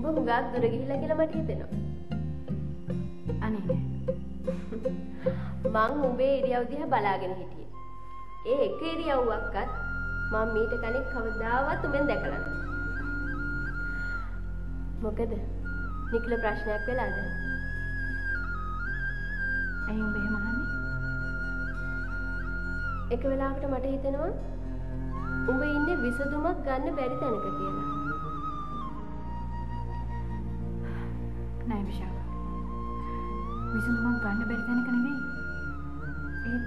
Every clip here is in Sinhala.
හුඟක් දුර ගිහිල්ලා කියලා මට හිතෙනවා. අනේ නෑ. මං උඹේ ඉරියව් දිහා බලාගෙන හිටියේ. ඒ එක ඉරියව්වක්වත් මම මීට කලින් කවදාවත් උඹෙන් දැකලා නෑ. මොකද? නිකල ප්‍රශ්නයක් වෙලාද? ඇයි උඹ එහෙම අහන්නේ? එක වෙලාවකට මට හිතෙනවා උඹ ඉන්නේ විසඳුමක් ගන්න බැරි තැනක කියලා. නෑ විශාල. විසඳුමක් ගන්න බැරි තැනක නෙමෙයි. ඒ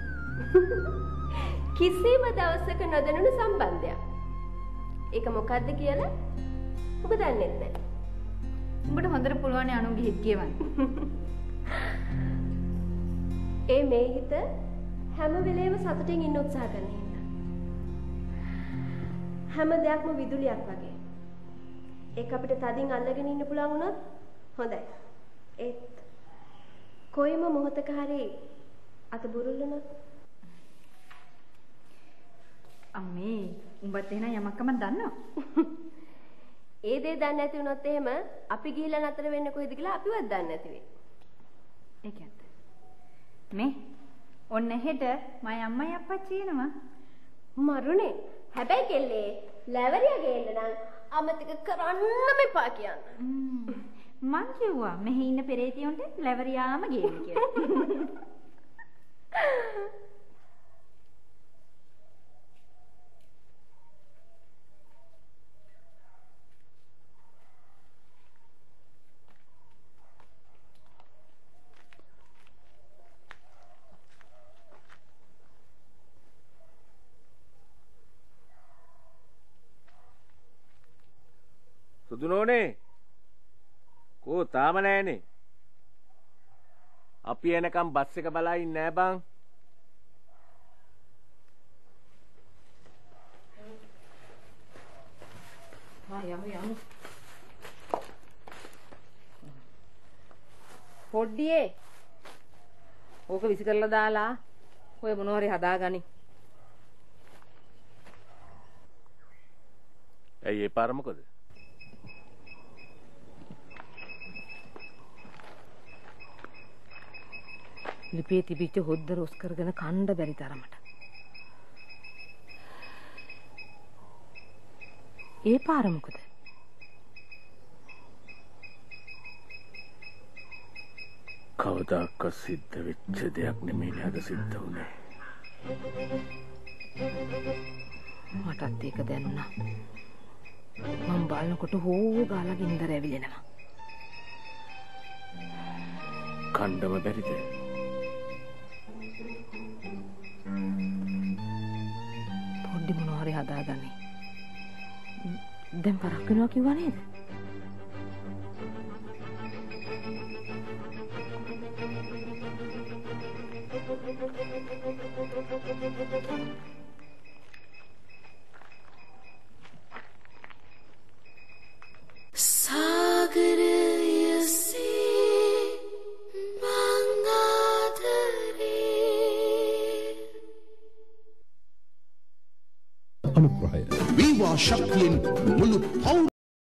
කිසිම දවසක නොදැනුණු සම්බන්ධයක්. ඒක මොකද්ද කියලා ඔබ දන්නේ නැහැ. උඹට හොඳට පුළුවන් අනුන්ගේ හිත කියවන්න. ඒ මේ හිත හැම වෙලේම සතුටින් ඉන්න උත්සාහ කරන හිත. හැම දෙයක්ම විදුලියක් වගේ. ඒක අපිට තදින් අල්ලගෙන ඉන්න පුළුවන් වුණොත් හොඳයි. ඒත් කොයිම මොහොතක හරි අත බුරුල්ලනොත් අම්මේ උඹත් එහෙනම් යමක්කම දන්නව? ඒ දේ දන්නේ නැති වුණොත් එහෙම අපි ගිහිල්ලා නතර වෙන්නේ කොහෙද කියලා අපිවත් දන්නේ නැති වෙයි. ඒ කියන්නේ මේ ඔන්න හෙට මම අම්මයි අප්පච්චි එනවා. මරුනේ. හැබැයි කෙල්ලේ ලැවරියා ගේන්න නම් අමතක කරන්නම එපා කියන්න. මං කිව්වා මෙහි ඉන්න පෙරේතියොන්ට ලැවරියාම ගේන්න කියලා. සුදුනෝනේ කෝ තාම නෑනේ. අපි එනකම් බස් එක බලා ඉන්නේ නෑ බං. යමු. පොඩ්ඩියේ. ඕක විසි කරලා දාලා ඔය මොනවා හරි හදාගනි. ඇයි ඒ පාර මොකද? ලිපේ තිබිච්ච හොද්ද රොස් කරගෙන කණ්ඩ බැරි තරමට. ඒ පාර මොකද? කවදාක සිද්ධ වෙච්ච දෙයක් නෙමෙයි අද සිද්ධ වුණේ. මටත් ඒක දැනුණා. මම බලනකොට හෝ ගාලා ගින්දර ඇවිලෙනවා. කණ්ඩම බැරිද? පොඩ්ඩි මොනවා හරි හදාගන්නේ. දැන් පරක් වෙනවා කිව්වා නේද? අනුග්‍රහය වේවා ශක්තියෙන් මුළු පෞර